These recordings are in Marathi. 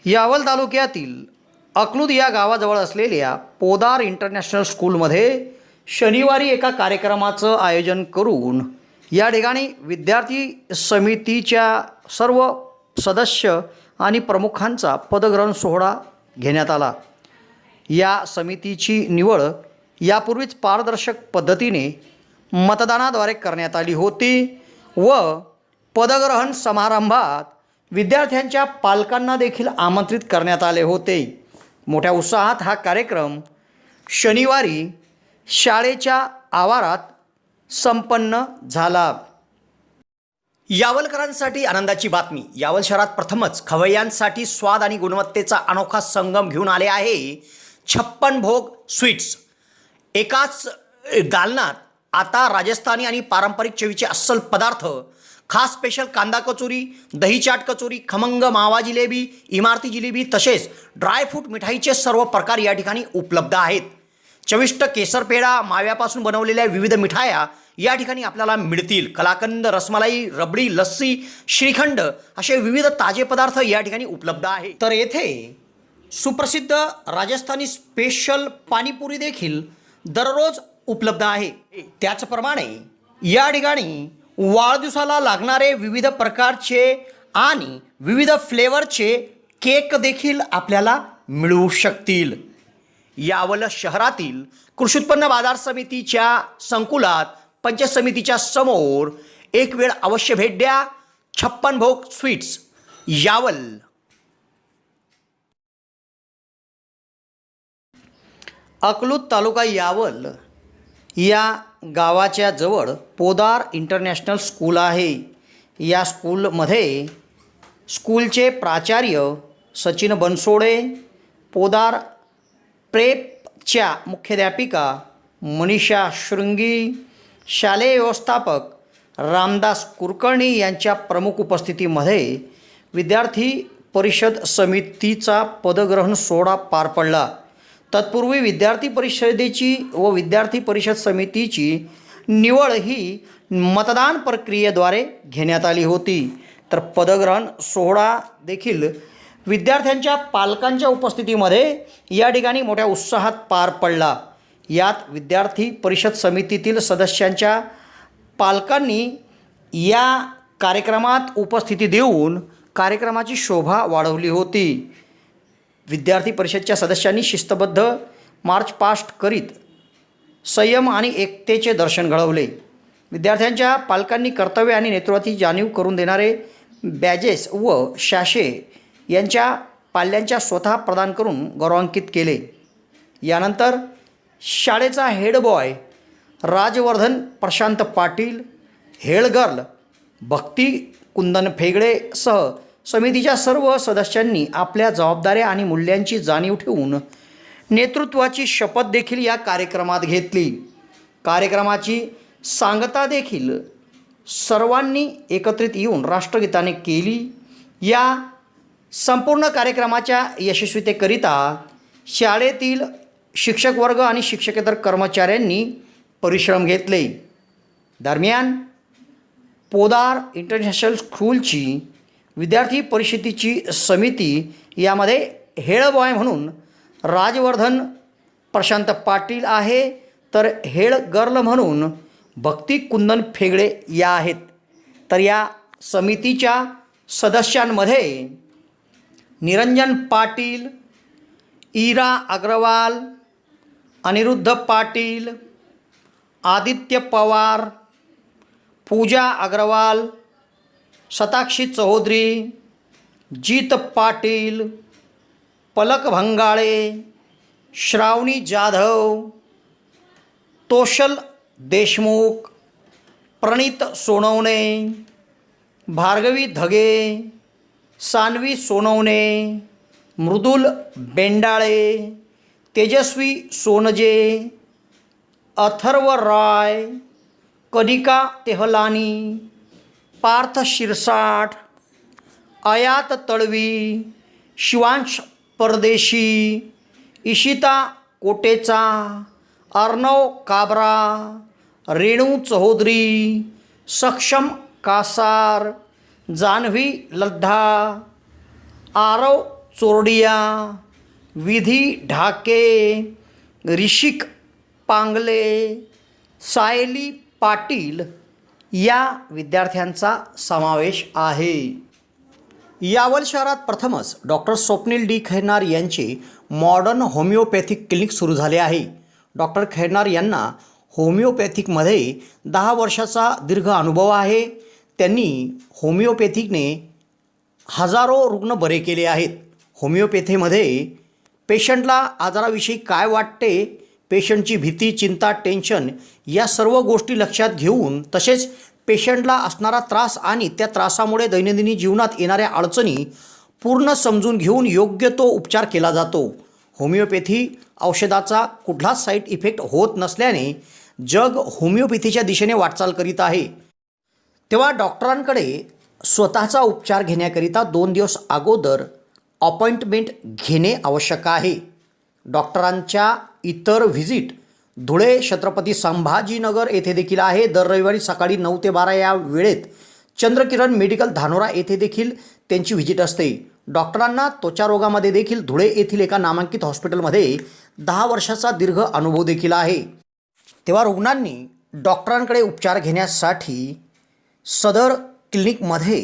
यावल तालुक्यातील अकलूद या गावाजवळ असलेल्या पोदार इंटरनॅशनल स्कूलमध्ये शनिवारी एका कार्यक्रमाचं आयोजन करून या ठिकाणी विद्यार्थी समितीच्या सर्व सदस्य आणि प्रमुखांचा पदग्रहण सोहळा घेण्यात आला। या समितीची निवड यापूर्वीच पारदर्शक पद्धतीने मतदानाद्वारे करण्यात आली होती व पदग्रहण समारंभात विद्यार्थ्यांच्या पालकांना देखील आमंत्रित करण्यात आले होते। मोठ्या उत्साहात हा कार्यक्रम शनिवारी शाळेच्या आवारात संपन्न झाला। यावलकरांसाठी आनंदाची बातमी। यावल शहरात प्रथमच खवय्यांसाठी स्वाद आणि गुणवत्तेचा अनोखा संगम घेऊन आले आहे 56 भोग स्वीट्स। एकाच दालनात आता राजस्थानी आणि पारंपरिक चवीचे अस्सल पदार्थ, खास स्पेशल कांदा कचोरी, दही चाट कचोरी, खमंग मावा जिलेबी, इमारती जिलेबी तसेच ड्रायफ्रूट मिठाईचे सर्व प्रकार या ठिकाणी उपलब्ध आहेत। चविष्ट केसर पेढा, माव्यापासून बनवलेल्या विविध मिठाया या ठिकाणी आपल्याला मिळतील। कलाकंद, रसमलाई, रबडी, लस्सी, श्रीखंड असे विविध ताजे पदार्थ या ठिकाणी उपलब्ध आहेत। तर येथे सुप्रसिद्ध राजस्थानी स्पेशल पाणीपुरी देखील दररोज उपलब्ध आहे। त्याचप्रमाणे या ठिकाणी वाढदिवसाला लागणारे विविध प्रकारचे आणि विविध फ्लेवरचे केक देखील आपल्याला मिळू शकतील। यावल शहरातील कृषी उत्पन्न बाजार समितीच्या संकुलात पंचायत समितीच्या समोर एक वेळ अवश्य भेट द्या। 56 भोग स्वीट्स, यावल। अकलूद तालुका यावल या गावाच्या जवळ पोदार इंटरनॅशनल स्कूल आहे। या स्कूलमध्ये स्कूलचे प्राचार्य सचिन बनसोडे, पोदार प्रेपच्या मुख्याध्यापिका मनीषा शृंगी, शालेय व्यवस्थापक रामदास कुलकर्णी यांच्या प्रमुख उपस्थितीमध्ये विद्यार्थी परिषद समितीचा पदग्रहण सोहळा पार पडला। तत्पूर्वी विद्यार्थी परिषदेची व विद्यार्थी परिषद समितीची निवड ही मतदान प्रक्रियेद्वारे घेण्यात आली होती। तर पदग्रहण सोहळा देखील विद्यार्थ्यांच्या पालकांच्या उपस्थितीमध्ये या ठिकाणी मोठ्या उत्साहात पार पडला। यात विद्यार्थी परिषद समितीतील सदस्यांच्या पालकांनी या कार्यक्रमात उपस्थिती देऊन कार्यक्रमाची शोभा वाढवली होती। विद्यार्थी परिषदच्या सदस्यांनी शिस्तबद्ध मार्च पास्ट करीत संयम आणि एकतेचे दर्शन घडवले। विद्यार्थ्यांच्या पालकांनी कर्तव्य आणि नेतृत्वाची जाणीव करून देणारे बॅजेस व शाशे यांच्या पाल्यांच्या स्वतः प्रदान करून गौरवान्वित केले। यानंतर शाळेचा head boy Rajvardhan Prashant Patil, head girl Bhakti Kundan फेगडेसह समितीच्या सर्व सदस्यांनी आपल्या जबाबदाऱ्या आणि मूल्यांची जाणीव ठेवून नेतृत्वाची शपथ देखील या कार्यक्रमात घेतली। कार्यक्रमाची सांगता देखील सर्वांनी एकत्रित येऊन राष्ट्रगीताने केली। या संपूर्ण कार्यक्रमाच्या यशस्वीतेकरिता शाळेतील शिक्षक वर्ग आणि शिक्षकेतर कर्मचाऱ्यांनी परिश्रम घेतले। दरम्यान पोदार इंटरनॅशनल स्कूलची विद्यार्थी परिषदेची समिती यामध्ये हेड बॉय म्हणून राजवर्धन प्रशांत पाटील आहे, तर हेड गर्ल म्हणून भक्ती कुंदन फेगडे या आहेत। तर या समितीच्या सदस्यांमध्ये निरंजन पाटील, इरा अग्रवाल, अनिरुद्ध पाटील, आदित्य पवार, पूजा अग्रवाल, शताक्षी चौधरी, जीत पाटील, पलक भंगाळे, श्रावणी जाधव, तोषल देशमुख, प्रणित सोनवणे, भार्गवी धगे, सानवी सोनवणे, मृदुल बेंडाळे, तेजस्वी सोनजे, अथर्व राय, कनिका तेहलानी, पार्थ शिरसाट, आयात तळवी, शिवांश परदेशी, इशिता कोटेचा, अर्णव काबरा, रेणू चौधरी, सक्षम कासार, जान्हवी लद्धा, आरव चोरडिया, विधी ढाके, ऋषिक पांगले, सायली पाटील या विद्यार्थ्यांचा समावेश आहे. यावल शहरात प्रथमच डॉक्टर स्वप्नील डी खैरनार यांचे मॉडर्न होमिओपॅथिक क्लिनिक सुरू झाले आहे. डॉक्टर खैरनार यांना होमिओपॅथिकमध्ये 10 वर्षाचा दीर्घ अनुभव आहे. त्यांनी होमिओपॅथिकने हजारो रुग्ण बरे केले आहेत. होमिओपॅथीमध्ये पेशंटला आजाराविषयी काय वाटते, पेशंटची भीती, चिंता, टेन्शन या सर्व गोष्टी लक्षात घेऊन, तसेच पेशंटला असणारा त्रास आणि त्या त्रासामुळे दैनंदिन जीवनात येणाऱ्या अडचणी पूर्ण समजून घेऊन योग्य तो उपचार केला जातो. होमिओपॅथी औषधाचा कुठलाच साईड इफेक्ट होत नसल्याने जग होमिओपॅथीच्या दिशेने वाटचाल करीत आहे. तेव्हा डॉक्टरांकडे स्वतःचा उपचार घेण्याकरिता 2 दिवस अगोदर अपॉइंटमेंट घेणे आवश्यक आहे. डॉक्टरांच्या इतर व्हिजिट धुळे, छत्रपती संभाजीनगर येथे देखील आहे. दर रविवारी सकाळी 9 ते 12 या वेळेत चंद्रकिरण मेडिकल धानोरा येथे देखील त्यांची व्हिजिट असते. डॉक्टरांना त्वचा रोगामध्ये देखील धुळे येथील एका नामांकित हॉस्पिटलमध्ये 10 वर्षाचा दीर्घ अनुभव देखील आहे. तेव्हा रुग्णांनी डॉक्टरांकडे उपचार घेण्यासाठी सदर क्लिनिकमध्ये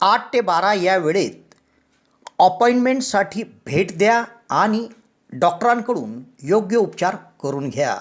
8 ते 12 या वेळेत अपॉइंटमेंटसाठी भेट द्या आणि डॉक्टरांकडून योग्य उपचार करून घ्या.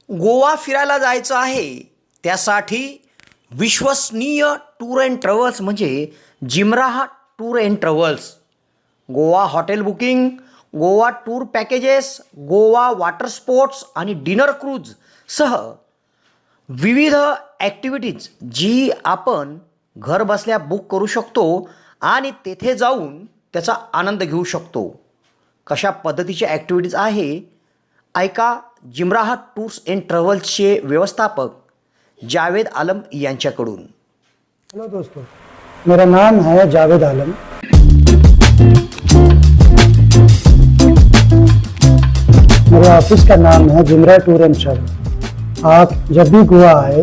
गोवा फिरायला जायचं आहे, त्यासाठी विश्वसनीय टूर अँड ट्रॅव्हल्स म्हणजे जिमराहा tour and travels. Goa hotel booking, Goa tour packages, Goa water sports आणि डिनर क्रूज सह विविध ॲक्टिव्हिटीज जी आपण घर बसल्या बुक करू शकतो आणि तेथे जाऊन त्याचा आनंद घेऊ शकतो. कशा पद्धतीच्या ॲक्टिव्हिटीज आहे ऐका जिमराहा टूर्स अँड ट्रॅव्हल्सचे व्यवस्थापक जावेद आलम यांच्याकडून. हेलो दोस्तों, मेरा नाम है जावेद आलम. मेरे ऑफिस का नाम है जिमरा टूर एंड ट्रैवल. आप जब भी गोवा आए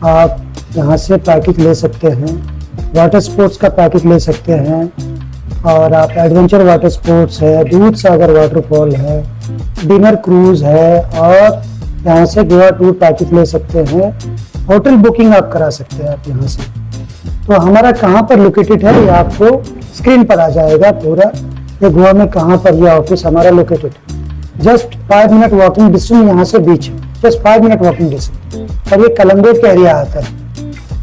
आप यहाँ से पैकेज ले सकते हैं. वाटर स्पोर्ट्स का पैकेज ले सकते हैं और आप एडवेंचर वाटर स्पोर्ट्स है, दूध सागर वाटरफॉल है, डिनर क्रूज है और यहाँ से गोवा टूर पैकेज ले सकते हैं. होटल बुकिंग आप करा सकते हैं आप यहाँ से. तो हमारा कहाँ पर लोकेटेड है ये आपको स्क्रीन पर आ जाएगा पूरा. ये गोवा में कहाँ पर ये ऑफिस हमारा लोकेटेड है. जस्ट 5 मिनट वॉकिंग डिस्टेंस यहाँ से बीच है. जस्ट 5 मिनट वॉकिंग डिस्टेंस और ये कलम्बोग का एरिया आता है.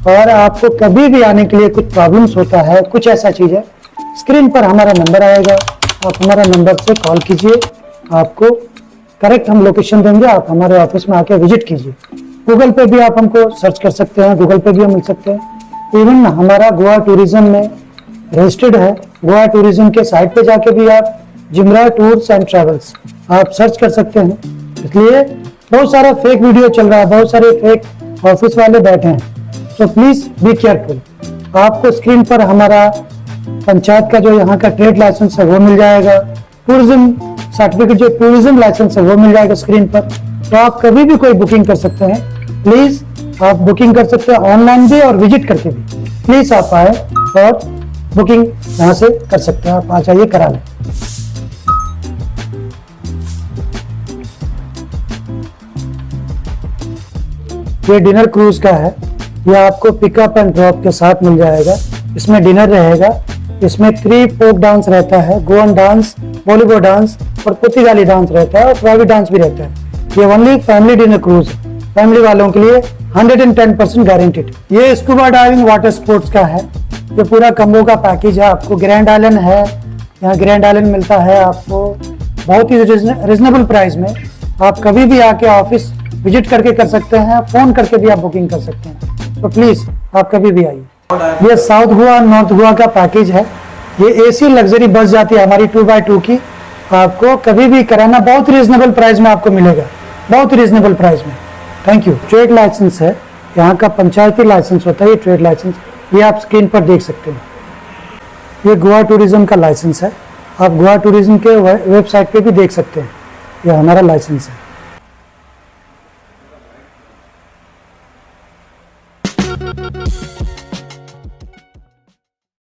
और आपको कभी भी आने के लिए कुछ प्रॉब्लम्स होता है, कुछ ऐसा चीज़ है, स्क्रीन पर हमारा नंबर आएगा. आप हमारा नंबर से कॉल कीजिए, आपको करेक्ट हम लोकेशन देंगे. आप हमारे ऑफिस में आके विजिट कीजिए. गूगल पे भी आप हमको सर्च कर सकते हैं, गूगल पे भी हम मिल सकते हैं. इवन हमारा गोवा टूरिज्म में रजिस्टर्ड है. गोवा टूरिज्म के साइट पे जाके भी आप जिमरा टूर्स एंड ट्रैवल्स आप सर्च कर सकते हैं. इसलिए बहुत सारा फेक वीडियो चल रहा है, बहुत सारे फेक ऑफिस वाले बैठे हैं. तो प्लीज बी केयरफुल. आपको स्क्रीन पर हमारा पंचायत का जो यहाँ का ट्रेड लाइसेंस है वो मिल जाएगा. टूरिज्म सर्टिफिकेट जो टूरिज्म लाइसेंस है वो मिल जाएगा स्क्रीन पर. तो आप कभी भी कोई बुकिंग कर सकते हैं. प्लीज आप बुकिंग कर सकते हैं ऑनलाइन भी और विजिट करके भी. प्लीज आप आए और बुकिंग यहाँ से कर सकते हैं. आप आ जाइए, करा लें. ये डिनर क्रूज का है. ये आपको पिकअप एंड ड्रॉप के साथ मिल जाएगा. इसमें डिनर रहेगा. इसमें 3 फोक डांस रहता है, गोवन डांस, बॉलीवुड डांस और पुर्तगाली डांस रहता है और प्राइवेट डांस भी रहता है. ये ओनली फैमिली डिनर क्रूज है. फैमिली वालों के लिए 110% गारंटीड. ये स्कूबा डाइविंग वाटर स्पोर्ट्स का है. ये पूरा कम्बो का पैकेज है. आपको ग्रैंड आइलैंड है, यहाँ ग्रैंड आइलैंड मिलता है आपको बहुत ही रिजनेबल प्राइस में. आप कभी भी आके ऑफिस विजिट करके कर सकते हैं, फोन करके भी आप बुकिंग कर सकते हैं. तो प्लीज आप कभी भी आइए. ये साउथ गोवा नॉर्थ गोवा का पैकेज है. ये एसी लग्जरी बस जाती है हमारी 2x2 की. आपको कभी भी कराना बहुत रीजनेबल प्राइस में आपको मिलेगा, बहुत रीजनेबल प्राइस में. Thank you. ट्रेड लाइसेंस है, यहाँ का पंचायती लाइसेंस होता है ये ट्रेड लाइसेंस. ये आप स्क्रीन पर देख सकते हैं. ये गोवा टूरिज्म का लाइसेंस है. आप गोवा टूरिज्म के वेबसाइट पे भी देख सकते हैं. ये हमारा लाइसेंस है. हैं।